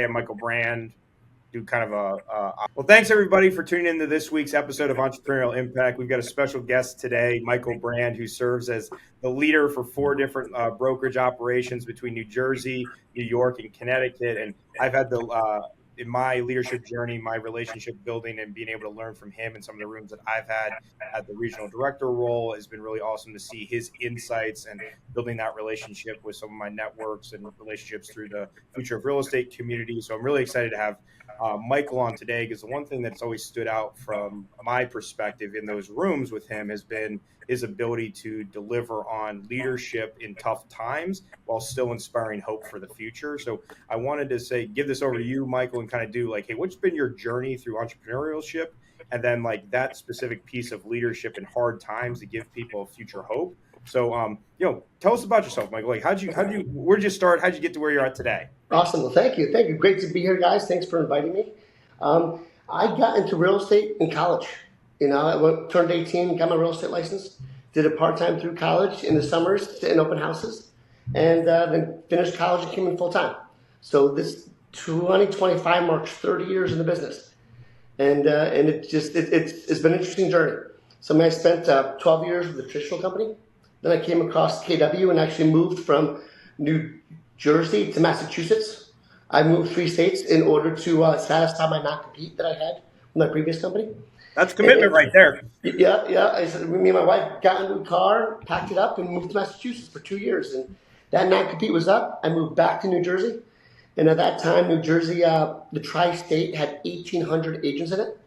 I'm Michael Brand. Do kind of well, thanks everybody for tuning into this week's episode of Entrepreneurial Impact. We've got a special guest today, Michael Brand, who serves as the leader for 4 different brokerage operations between New Jersey, New York, and Connecticut. And I've had in my leadership journey, my relationship building and being able to learn from him in some of the rooms that I've had at the regional director role has been really awesome to see his insights and building that relationship with some of my networks and relationships through the future of real estate community. So I'm really excited to have Michael on today, because the one thing that's always stood out from my perspective in those rooms with him has been his ability to deliver on leadership in tough times while still inspiring hope for the future. So I wanted to give this over to you, Michael, and kind of do hey, what's been your journey through entrepreneurship? And then that specific piece of leadership in hard times to give people future hope. So, tell us about yourself, Michael. Where'd you start? How'd you get to where you're at today? Awesome. Well, thank you. Great to be here, guys. Thanks for inviting me. I got into real estate in college. I turned 18, got my real estate license, did it part-time through college in the summers in open houses, and then finished college and came in full-time. So this 2025 marks 30 years in the business. And it's been an interesting journey. So I spent 12 years with a traditional company. Then I came across KW and actually moved from New Jersey to Massachusetts. I moved 3 states in order to satisfy my non-compete that I had with my previous company. That's commitment right there. Yeah. Me and my wife got into a car, packed it up, and moved to Massachusetts for 2 years. And that non-compete was up. I moved back to New Jersey. And at that time, New Jersey, the tri-state had 1,800 agents in it.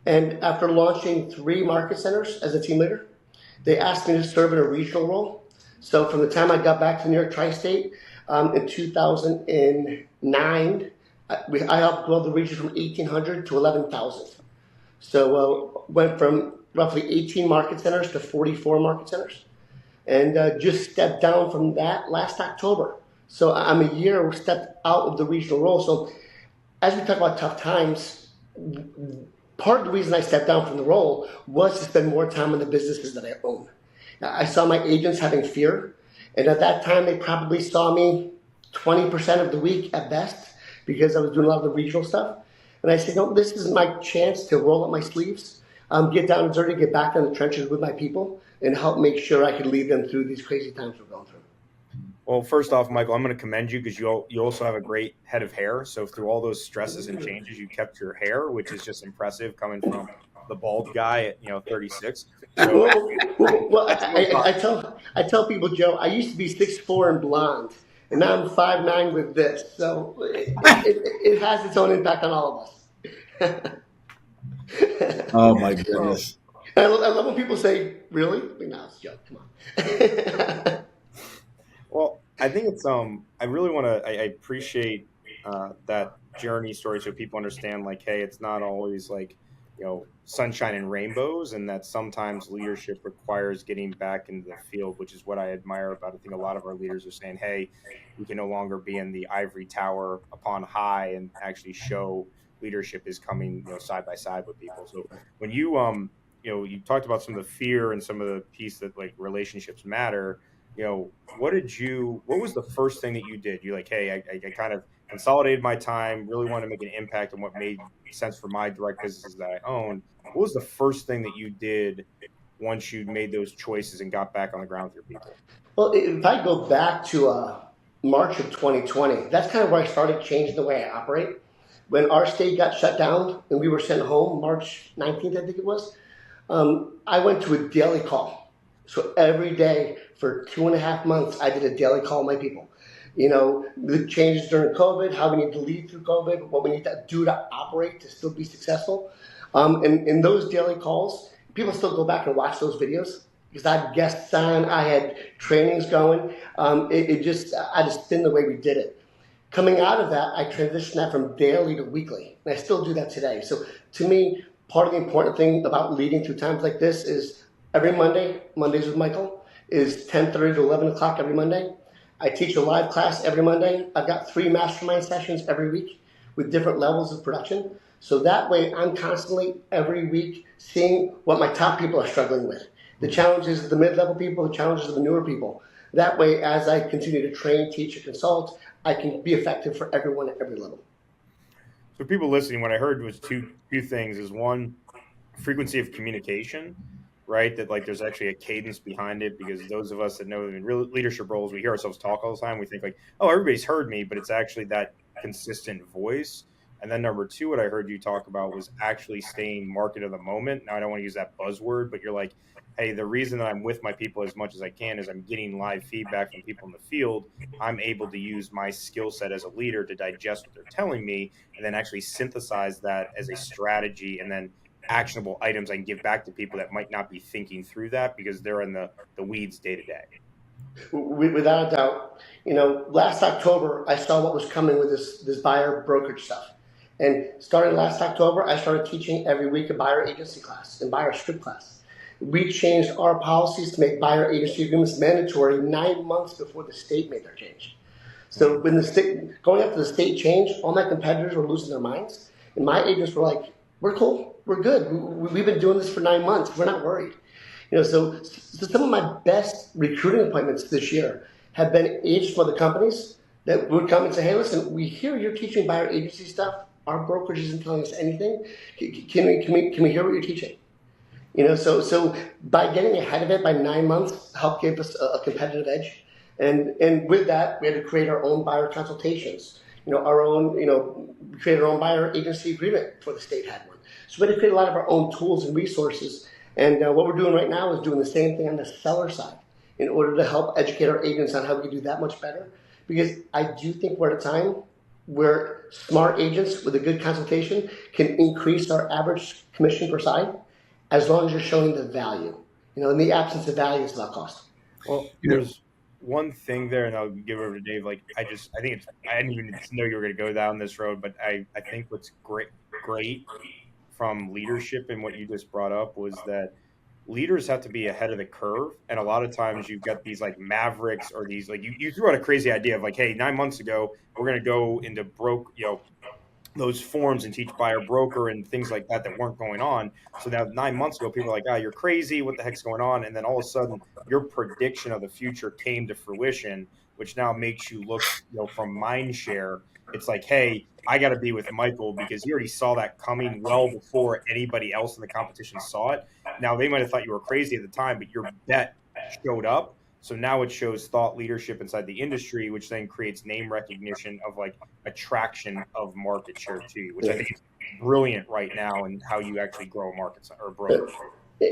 And after launching 3 market centers as a team leader, they asked me to serve in a regional role. So from the time I got back to New York tri-state in 2009, I helped grow the region from 1,800 to 11,000. So went from roughly 18 market centers to 44 market centers, and just stepped down from that last October. So I'm a year stepped out of the regional role. So as we talk about tough times, part of the reason I stepped down from the role was to spend more time on the businesses that I own. I saw my agents having fear, and at that time they probably saw me 20% of the week at best because I was doing a lot of the regional stuff. And I said, no, this is my chance to roll up my sleeves, get down and dirty, get back in the trenches with my people, and help make sure I could lead them through these crazy times we're going through. Well, first off, Michael, I'm going to commend you because you also have a great head of hair. So through all those stresses and changes, you kept your hair, which is just impressive coming from the bald guy at 36. So, well, I tell people, Joe, I used to be 6'4" and blonde, and now I'm 5'9" with this. So it has its own impact on all of us. Oh my goodness! I love when people say, "Really?" No, it's a joke. Come on. Well, I think it's I really want to. I appreciate that journey story so people understand hey, it's not always sunshine and rainbows, and that sometimes leadership requires getting back into the field, which is what I admire about it. I think a lot of our leaders are saying, hey, we can no longer be in the ivory tower upon high and actually show leadership is coming side by side with people. So when you you talked about some of the fear and some of the piece that relationships matter, what was the first thing that you did? You're hey, I kind of consolidated my time, really wanted to make an impact on what made sense for my direct businesses that I own. What was the first thing that you did once you made those choices and got back on the ground with your people? Well, if I go back to March of 2020, that's kind of where I started changing the way I operate. When our state got shut down and we were sent home, March 19th, I think it was, I went to a daily call. So every day for 2.5 months, I did a daily call with my people. The changes during COVID, how we need to lead through COVID, what we need to do to operate to still be successful. And in those daily calls, people still go back and watch those videos because I had guests on, I had trainings going. I just been the way we did it. Coming out of that, I transitioned that from daily to weekly, and I still do that today. So to me, part of the important thing about leading through times like this is every Mondays with Michael, is 10:30 to 11 o'clock every Monday. I teach a live class every Monday. I've got 3 mastermind sessions every week with different levels of production. So that way I'm constantly every week seeing what my top people are struggling with. The challenges of the mid-level people, the challenges of the newer people. That way, as I continue to train, teach, and consult, I can be effective for everyone at every level. So people listening, what I heard was two things. Is one, frequency of communication, right? That like there's actually a cadence behind it, because those of us that know in real leadership roles, we hear ourselves talk all the time. We think like, oh, everybody's heard me, but it's actually that consistent voice. And then number two, what I heard you talk about was actually staying market of the moment. Now I don't want to use that buzzword, but you're like, hey, the reason that I'm with my people as much as I can is I'm getting live feedback from people in the field. I'm able to use my skill set as a leader to digest what they're telling me and then actually synthesize that as a strategy and then actionable items I can give back to people that might not be thinking through that because they're in the weeds day to day. Without a doubt, last October I saw what was coming with this buyer brokerage stuff, and starting last October I started teaching every week a buyer agency class and buyer script class. We changed our policies to make buyer agency agreements mandatory 9 months before the state made their change. So when the state going up to the state change, all my competitors were losing their minds, and my agents were like, "We're cool, we're good. We've been doing this for 9 months. We're not worried." So some of my best recruiting appointments this year have been agents from other companies that would come and say, "Hey, listen, we hear you're teaching buyer agency stuff. Our brokerage isn't telling us anything. Can we hear what you're teaching?" So by getting ahead of it by 9 months helped give us a competitive edge. And with that, we had to create our own buyer consultations. We created our own buyer agency agreement before the state had one. So we had to create a lot of our own tools and resources. And what we're doing right now is doing the same thing on the seller side in order to help educate our agents on how we can do that much better. Because I do think we're at a time where smart agents with a good consultation can increase our average commission per side as long as you're showing the value. In the absence of value, it's about cost. Well, there's one thing there, and I'll give it over to Dave. Like, I think I didn't even know you were going to go down this road, but I think what's great from leadership and what you just brought up was that leaders have to be ahead of the curve. And a lot of times you've got these like mavericks or these, like you threw out a crazy idea of like, hey, 9 months ago, we're going to go into those forms and teach buyer broker and things like that weren't going on. So now 9 months ago, people are like, you're crazy. What the heck's going on? And then all of a sudden your prediction of the future came to fruition, which now makes you look, from mind share. It's like, hey, I got to be with Michael because he already saw that coming well before anybody else in the competition saw it. Now they might have thought you were crazy at the time, but your bet showed up. So now it shows thought leadership inside the industry, which then creates name recognition of like attraction of market share too, which I think is brilliant right now in how you actually grow a market or broker.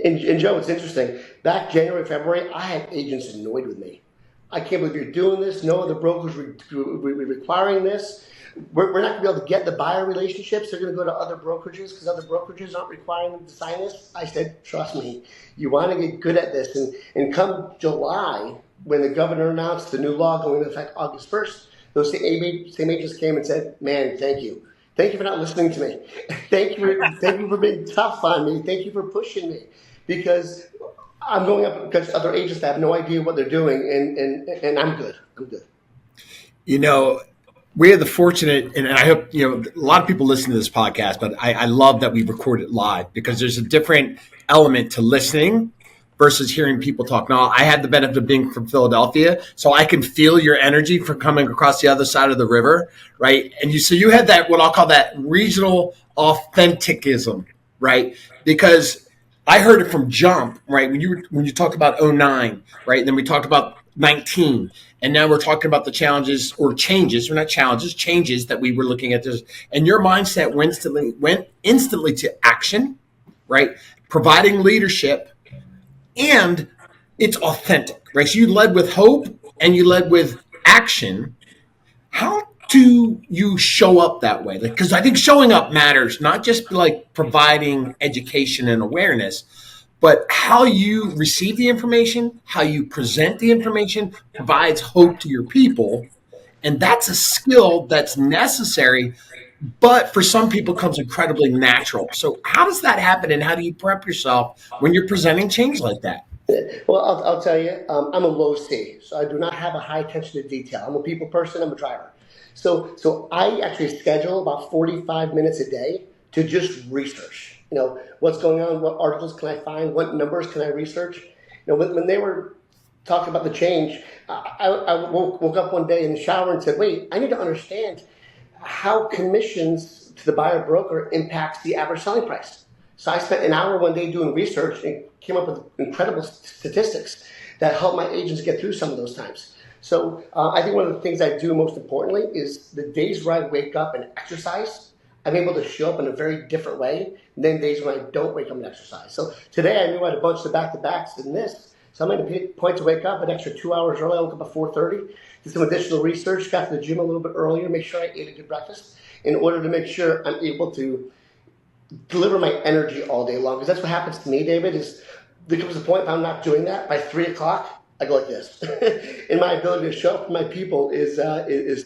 And Joe, it's interesting. Back January, February, I had agents annoyed with me. I can't believe you're doing this. No other brokers requiring this. We're not going to be able to get the buyer relationships. They're going to go to other brokerages because other brokerages aren't requiring them to sign this. I said, trust me, you want to get good at this. And come July, when the governor announced the new law going into effect August 1st, those same agents came and said, man, thank you. Thank you for not listening to me. Thank you for being tough on me. Thank you for pushing me. Because I'm going up against other agents that have no idea what they're doing, and I'm good. I'm good. We are the fortunate, and I hope, a lot of people listen to this podcast, but I love that we record it live because there's a different element to listening versus hearing people talk. Now, I had the benefit of being from Philadelphia, so I can feel your energy from coming across the other side of the river, right? And you had that, what I'll call that regional authenticism, right? Because I heard it from jump, right? When you talked about 09, right? And then we talked about 19. And now we're talking about the challenges or changes, or not challenges, changes that we were looking at this. And your mindset went instantly to action, right? Providing leadership, and it's authentic, right? So you led with hope and you led with action. How do you show up that way? Because I think showing up matters, not just like providing education and awareness, but how you receive the information, how you present the information provides hope to your people. And that's a skill that's necessary, but for some people comes incredibly natural. So how does that happen, and how do you prep yourself when you're presenting change like that? Well, I'll tell you, I'm a low C, so I do not have a high attention to detail. I'm a people person, I'm a driver. So I actually schedule about 45 minutes a day to just research. What's going on, what articles can I find, what numbers can I research. When they were talking about the change, I woke up one day in the shower and said, wait, I need to understand how commissions to the buyer broker impacts the average selling price. So I spent an hour one day doing research and came up with incredible statistics that helped my agents get through some of those times. So I think one of the things I do most importantly is the days where I wake up and exercise, I'm able to show up in a very different way than days when I don't wake up and exercise. So today I knew I had a bunch of back-to-backs in this. So I'm at a point to wake up an extra 2 hours early. I woke up at 4:30, did some additional research, got to the gym a little bit earlier, make sure I ate a good breakfast in order to make sure I'm able to deliver my energy all day long. Because that's what happens to me, David, is there comes a point if I'm not doing that, by 3 o'clock, I go like this. And my ability to show up for my people is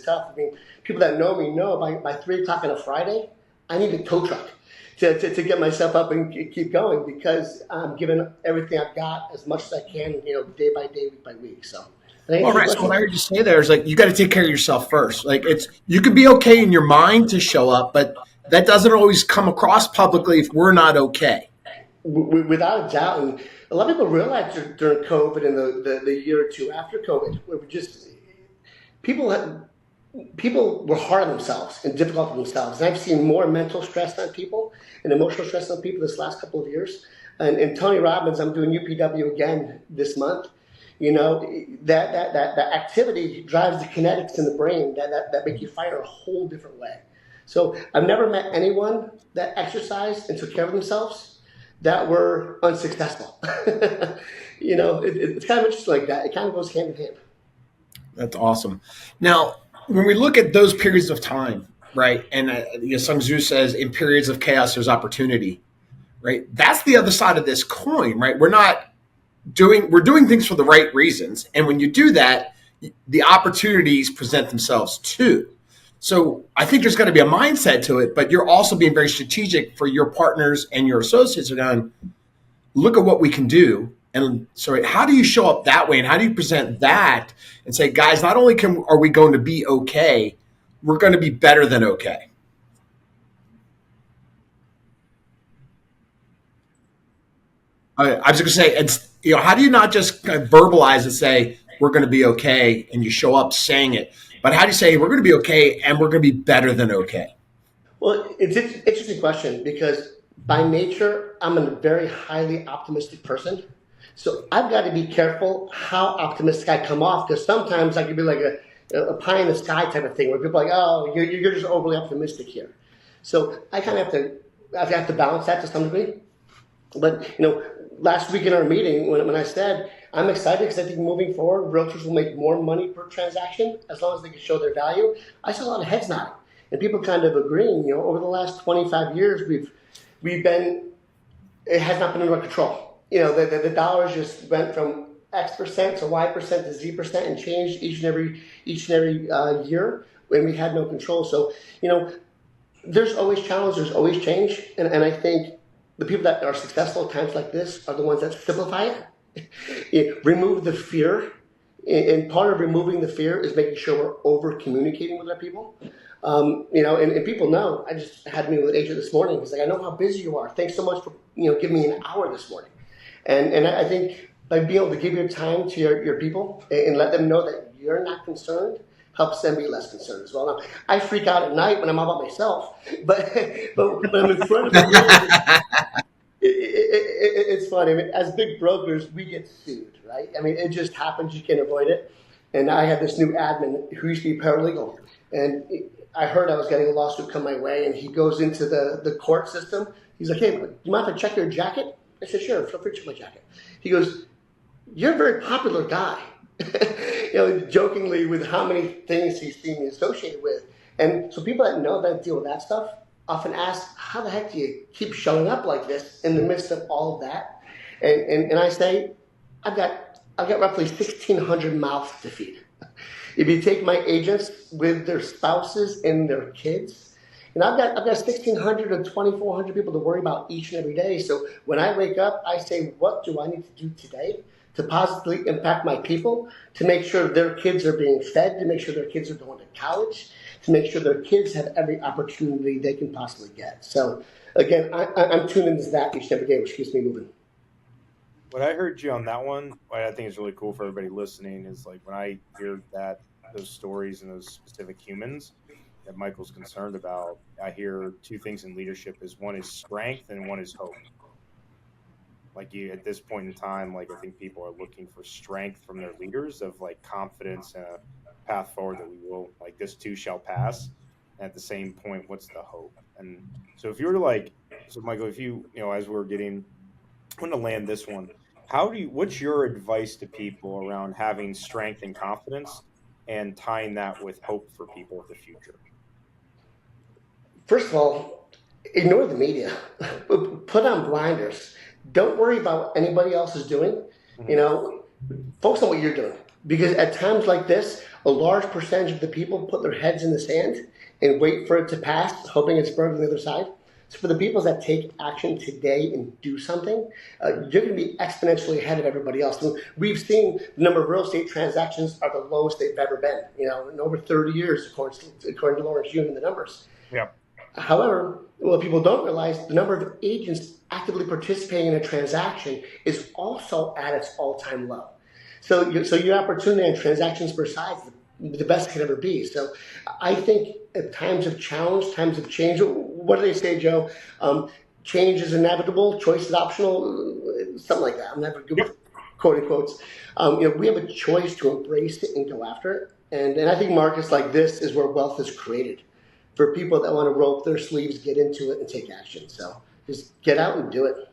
tough. I mean, people that know me know by 3 o'clock on a Friday, I need a tow truck to get myself up and keep going because I'm giving everything I've got as much as I can, day by day, week by week. So. Well, right. So what I heard you say there is like you got to take care of yourself first. Like you could be okay in your mind to show up, but that doesn't always come across publicly if we're not okay. Without a doubt, and a lot of people realized during COVID and the year or two after COVID, where people were hard on themselves and difficult on themselves. And I've seen more mental stress on people and emotional stress on people this last couple of years. And Tony Robbins, I'm doing UPW again this month. That activity drives the kinetics in the brain that make you fire a whole different way. So I've never met anyone that exercised and took care of themselves that were unsuccessful. It's kind of interesting like that. It kind of goes hand in hand. That's awesome. Now, when we look at those periods of time, right, and Sun Tzu says, in periods of chaos, there's opportunity, right? That's the other side of this coin, right? We're doing things for the right reasons. And when you do that, the opportunities present themselves too. So I think there's going to be a mindset to it, but you're also being very strategic for your partners and your associates are going, look at what we can do. And so how do you show up that way? And how do you present that and say, guys, not only are we going to be okay, we're going to be better than okay. I was going to say, it's, how do you not just kind of verbalize and say, we're going to be okay, and you show up saying it, but how do you say, we're going to be okay, and we're going to be better than okay? Well, it's an interesting question because by nature, I'm a very highly optimistic person. So I've got to be careful how optimistic I come off because sometimes I could be like a pie in the sky type of thing where people are like, oh, you're just overly optimistic here. So I kind of have to balance that to some degree. But, last week in our meeting when I said, I'm excited because I think moving forward, realtors will make more money per transaction as long as they can show their value. I saw a lot of heads nodding and people kind of agreeing, over the last 25 years, it has not been under our control. The dollars just went from X percent to Y percent to Z percent and changed each and every year when we had no control. So, there's always challenge, there's always change. And I think the people that are successful at times like this are the ones that simplify it, remove the fear. And part of removing the fear is making sure we're over communicating with our people. And people know. I just had me with an agent this morning. He's like, I know how busy you are. Thanks so much for giving me an hour this morning. And I think by being able to give your time to your people and let them know that you're not concerned helps them be less concerned as well. Now, I freak out at night when I'm all by myself, but when I'm in front of the it's funny. I mean, as big brokers, we get sued, right? I mean, it just happens. You can't avoid it. And I had this new admin who used to be paralegal, and I heard I was getting a lawsuit come my way, and he goes into the court system. He's like, hey, do you mind if I check your jacket? I said, sure, feel free to check my jacket. He goes, you're a very popular guy. Jokingly with how many things he's seen me associated with. And so people that know that deal with that stuff often ask, how the heck do you keep showing up like this in the midst of all of that? And I say, I've got roughly 1,600 mouths to feed. If you take my agents with their spouses and their kids, and I've got 1,600 to 2,400 people to worry about each and every day. So when I wake up, I say, what do I need to do today to positively impact my people, to make sure their kids are being fed, to make sure their kids are going to college, to make sure their kids have every opportunity they can possibly get. So again, I'm tuned into that each and every day, which keeps me moving. What I heard you on that one, what I think is really cool for everybody listening is like when I hear those stories and those specific humans, that Michael's concerned about, I hear two things in leadership: is one is strength and one is hope. Like you, at this point in time, like I think people are looking for strength from their leaders of like confidence and a path forward that we will, like, this too shall pass. And at the same point, what's the hope? And so if you were to like, so Michael, if as we're getting, I'm going to land this one. What's your advice to people around having strength and confidence and tying that with hope for people of the future? First of all, ignore the media. Put on blinders. Don't worry about what anybody else is doing. You know, focus on what you're doing. Because at times like this, a large percentage of the people put their heads in the sand and wait for it to pass, hoping it's burned on the other side. So for the people that take action today and do something, you're going to be exponentially ahead of everybody else. And we've seen the number of real estate transactions are the lowest they've ever been, in over 30 years, according to Lawrence Yun and the numbers. Yeah. However, what people don't realize, the number of agents actively participating in a transaction is also at its all-time low. So your opportunity on transactions per side is the best it could ever be. So I think at times of challenge, times of change, what do they say, Joe? Change is inevitable, choice is optional, something like that. I'm never good with quoting quotes. We have a choice to embrace it and go after it. And I think markets like this is where wealth is created for people that want to roll up their sleeves, get into it, and take action. So just get out and do it.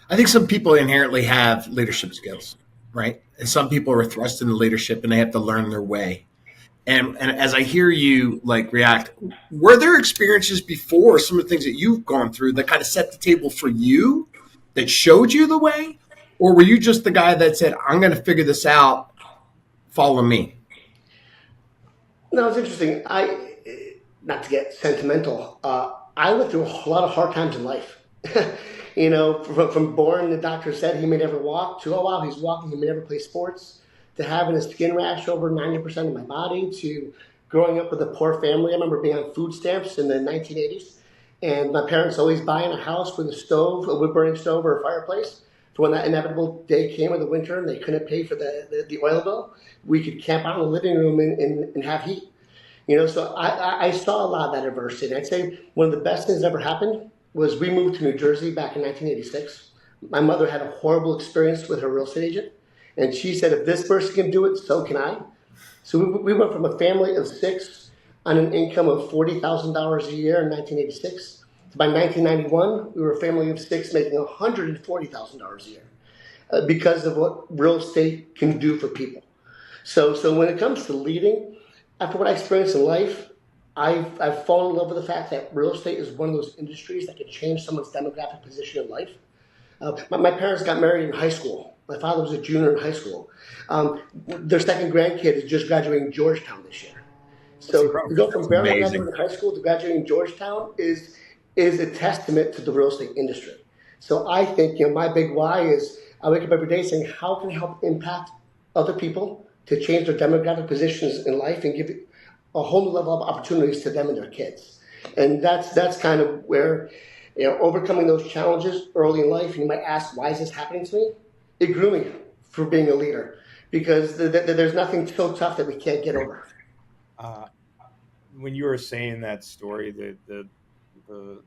I think some people inherently have leadership skills, right? And some people are thrust into leadership and they have to learn their way. And as I hear you react, were there experiences before, some of the things that you've gone through that kind of set the table for you, that showed you the way? Or were you just the guy that said, I'm going to figure this out, follow me? No, it's interesting. Not to get sentimental, I went through a lot of hard times in life. From born, the doctor said he may never walk, to, oh, wow, he's walking, he may never play sports, to having a skin rash over 90% of my body, to growing up with a poor family. I remember being on food stamps in the 1980s, and my parents always buying a house with a stove, a wood-burning stove or a fireplace. For when that inevitable day came in the winter and they couldn't pay for the oil bill, we could camp out in the living room and have heat. So I saw a lot of that adversity. And I'd say one of the best things that ever happened was we moved to New Jersey back in 1986. My mother had a horrible experience with her real estate agent. And she said, if this person can do it, so can I. So we went from a family of 6 on an income of $40,000 a year in 1986. By 1991, we were a family of 6 making $140,000 a year because of what real estate can do for people. So when it comes to leading, after what I experienced in life, I've fallen in love with the fact that real estate is one of those industries that can change someone's demographic position in life. My parents got married in high school. My father was a junior in high school. Their second grandkid is just graduating Georgetown this year. So to go from barely graduating high school to graduating Georgetown is a testament to the real estate industry. So I think my big why is I wake up every day saying, how can I help impact other people to change their demographic positions in life and give a whole new level of opportunities to them and their kids. And that's kind of where, overcoming those challenges early in life, you might ask, why is this happening to me? It grew me for being a leader because there's nothing so tough that we can't get over. When you were saying that story, the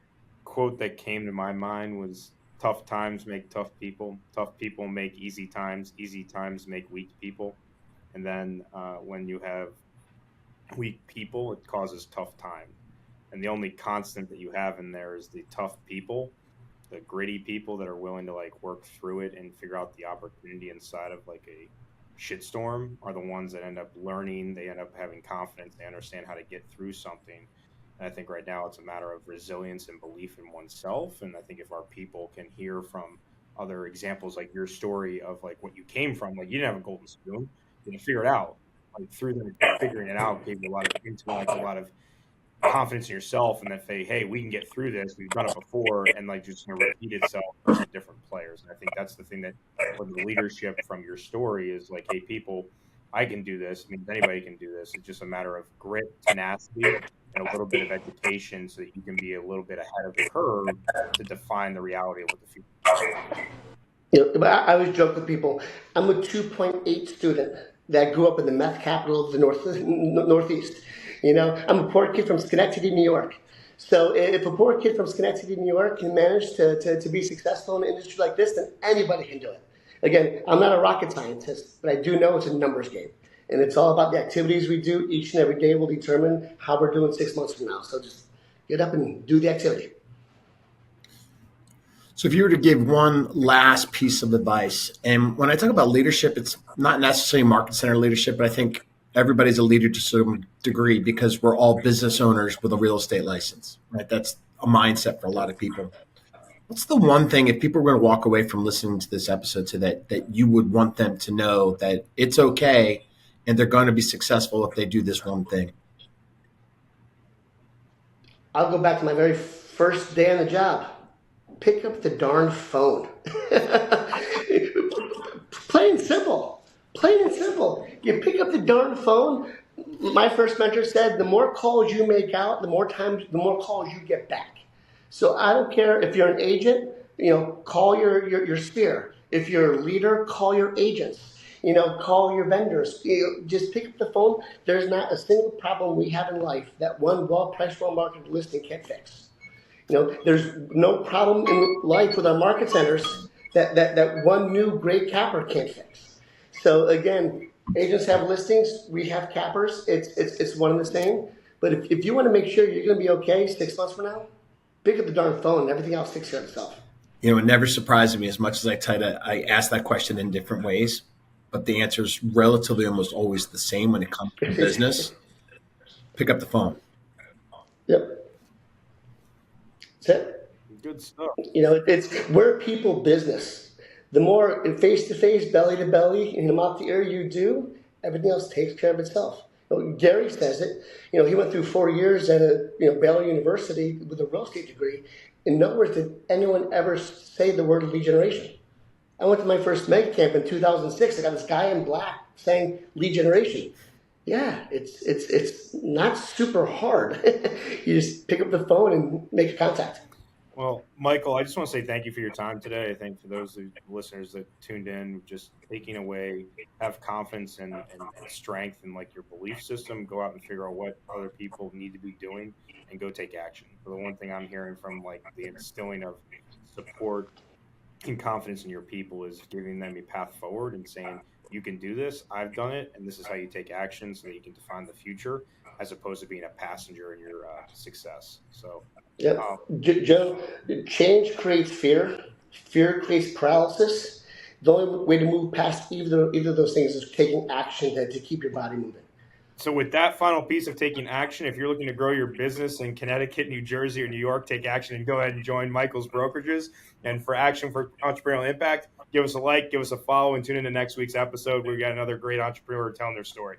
quote that came to my mind was, tough times make tough people make easy times make weak people. And then when you have weak people, it causes tough time. And the only constant that you have in there is the tough people, the gritty people that are willing to work through it and figure out the opportunity inside of a shitstorm are the ones that end up learning. They end up having confidence. They understand how to get through something. And I think right now it's a matter of resilience and belief in oneself. And I think if our people can hear from other examples like your story of what you came from, you didn't have a golden spoon, you figure it out. Through them figuring it out gave you a lot of intellect, a lot of confidence in yourself, and then say, hey, we can get through this. We've done it before, and just repeat itself for different players. And I think that's the thing that for the leadership from your story is hey, people, I can do this. I mean, anybody can do this. It's just a matter of grit, tenacity, and a little bit of education so that you can be a little bit ahead of the curve to define the reality of what the future is. I always joke with people, I'm a 2.8 student that grew up in the meth capital of the Northeast. I'm a poor kid from Schenectady, New York. So if a poor kid from Schenectady, New York can manage to be successful in an industry like this, then anybody can do it. Again, I'm not a rocket scientist, but I do know it's a numbers game. And it's all about the activities we do each and every day will determine how we're doing 6 months from now. So just get up and do the activity. So if you were to give one last piece of advice, and when I talk about leadership, it's not necessarily market center leadership, but I think everybody's a leader to some degree because we're all business owners with a real estate license, right? That's a mindset for a lot of people. What's the one thing, if people were going to walk away from listening to this episode today, that you would want them to know that it's okay and they're going to be successful if they do this one thing? I'll go back to my very first day on the job. Pick up the darn phone. Plain and simple. Plain and simple. You pick up the darn phone. My first mentor said, the more calls you make out, the more calls you get back. So I don't care if you're an agent, call your sphere. If you're a leader, call your agents. Call your vendors. Just pick up the phone. There's not a single problem we have in life that one well-priced, well-marketed listing can't fix. There's no problem in life with our market centers that one new great capper can't fix. So again, agents have listings, we have cappers. It's one and the same. But if you want to make sure you're going to be okay 6 months from now, pick up the darn phone and everything else takes care of itself. It never surprises me as much as I ask that question in different ways, but the answer is relatively almost always the same when it comes to business. Pick up the phone. Yep. That's it. Good stuff. We're people business. The more face-to-face, belly-to-belly, and mouth-to-ear you do, everything else takes care of itself. Gary says it. He went through 4 years at Baylor University with a real estate degree, and nowhere did anyone ever say the word lead generation. I went to my first mega camp in 2006. I got this guy in black saying lead generation. Yeah, it's not super hard. You just pick up the phone and make a contact. Well, Michael, I just want to say thank you for your time today. I think for those listeners that tuned in, just taking away, have confidence and strength in your belief system, go out and figure out what other people need to be doing and go take action. But the one thing I'm hearing from the instilling of support and confidence in your people is giving them a path forward and saying, you can do this, I've done it, and this is how you take action so that you can define the future as opposed to being a passenger in your success. So, yeah, Joe, change creates fear. Fear creates paralysis. The only way to move past either of those things is taking action to keep your body moving. So with that final piece of taking action, if you're looking to grow your business in Connecticut, New Jersey, or New York, take action and go ahead and join Michael's brokerages. And for Action for Entrepreneurial Impact, give us a like, give us a follow, and tune in to next week's episode where we got another great entrepreneur telling their story.